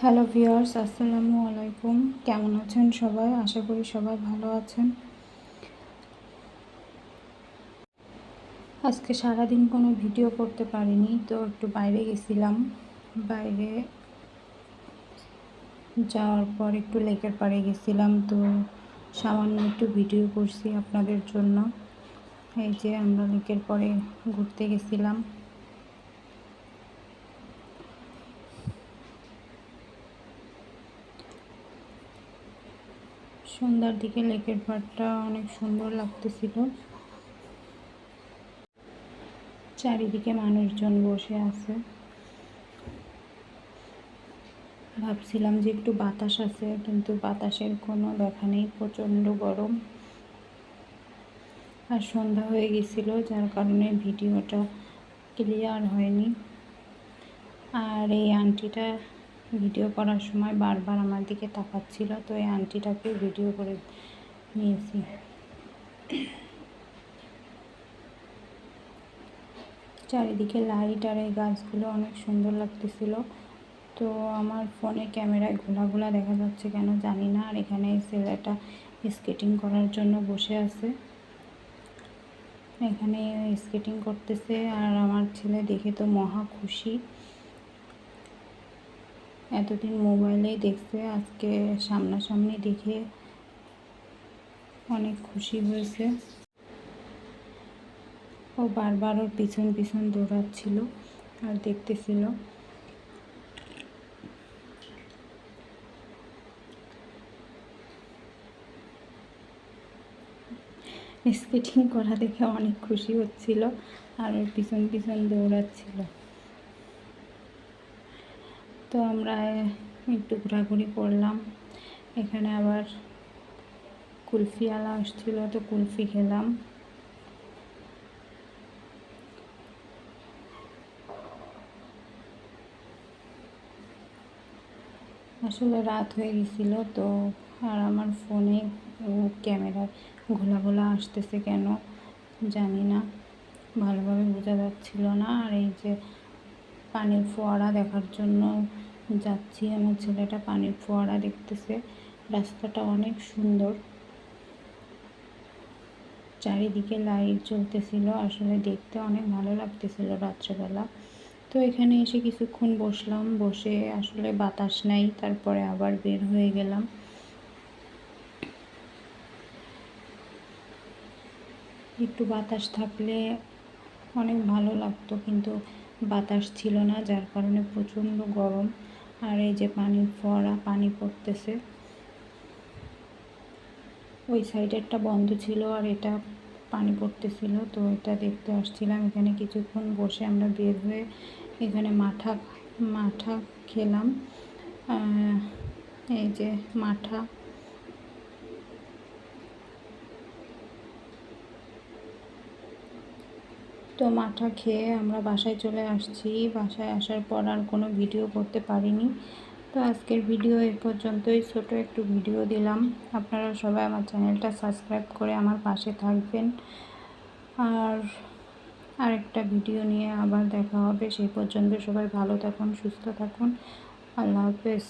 Hello viewers, আসসালামু আলাইকুম। কেমন আছেন সবাই? আশা করি সবাই ভালো আছেন। আজকে সারাদিন কোনো ভিডিও করতে পারিনি, তো একটু বাইরে গেছিলাম। বাইরে যাওয়ার পর একটু লেকের পাড়ে গেছিলাম, তো সামান্য একটু ভিডিও করছি আপনাদের জন্য। এই যে আমরা লেকের পরে ঘুরতে গেছিলাম। সন্ধ্যার দিকে লেকের পাড়টা অনেক সুন্দর লাগতেছিল। চারিদিকে মানুষজন বসে আছে। ভাবছিলাম যে একটু বাতাস আছে, কিন্তু বাতাসের কোনো দেখা নেই, প্রচণ্ড গরম। আর সন্ধ্যা হয়ে গেছিলো, যার কারণে ভিডিওটা ক্লিয়ার হয়নি। আর এই আন্টিটা ভিডিও করার সময় বারবার আমার দিকে তাকাচ্ছিল, তো এই আন্টিটাকে ভিডিও করে নিয়েছি। চারিদিকে লাইট আর এই গাছগুলো অনেক সুন্দর লাগতেছিল। তো আমার ফোনে ক্যামেরায় ঘোলা দেখা যাচ্ছে কেন জানি না। আর এখানে এই ছেলেটা স্কেটিং করার জন্য বসে আছে, এখানে স্কেটিং করতেছে। আর আমার ছেলে দেখে তো মহা খুশি। এতদিন মোবাইলেই দেখছে, আজকে সামনাসামনি দেখে অনেক খুশি হয়েছে। ও বারবার ওর পিছন পিছন দৌড়াচ্ছিল আর দেখতেছিল। স্কেটিং করা দেখে অনেক খুশি হচ্ছিল আর ওর পিছন পিছন দৌড়াচ্ছিল। তো আমরা একটু ঘোরাঘুরি করলাম। এখানে আবার কুলফিওয়ালা আসছিল, তো কুলফি খেলাম। আসলে রাত হয়ে গেছিল তো। আর আমার ফোনে ক্যামেরায় ঘোলা আসতেছে কেন জানি না, ভালোভাবে বোঝা যাচ্ছিল না। আর এই যে পানির ফোয়ারা দেখার জন্য যাচ্ছি, আমার ছেলেটা পানির ফোয়ারা দেখতেছে। রাস্তাটা অনেক সুন্দর, চারিদিকে লাইট জ্বলতেছিল, আসলে দেখতে অনেক ভালো লাগতেছিল রাত্রেবেলা। তো এখানে এসে কিছুক্ষণ বসলাম, বসে আসলে বাতাস নাই, তারপরে আবার বের হয়ে গেলাম। একটু বাতাস থাকলে অনেক ভালো লাগতো, কিন্তু বাতাস ছিল না, যার কারণে প্রচণ্ড গরম। আর এই যে পানির ফোয়ারা, পানি পড়তেছে। ওই সাইডেরটা বন্ধ ছিল আর এটা পানি পড়তেছিল, তো এটা দেখতে আসছিলাম। এখানে কিছুক্ষণ বসে আমরা বের হয়ে এখানে মাঠা খেলাম। এই যে মাঠা, তো মাঠা খেয়ে আমরা বাসায় চলে আসছি। বাসায় আসার পর আর কোনো ভিডিও করতে পারিনি। তো আজকের ভিডিও এই পর্যন্তই, ছোট একটু ভিডিও দিলাম। আপনারা সবাই আমার চ্যানেলটা সাবস্ক্রাইব করে আমার পাশে থাকবেন। আর আরেকটা ভিডিও নিয়ে আবার দেখা হবে। সেই পর্যন্ত সবাই ভালো থাকুন, সুস্থ থাকুন। আল্লাহ হাফেজ।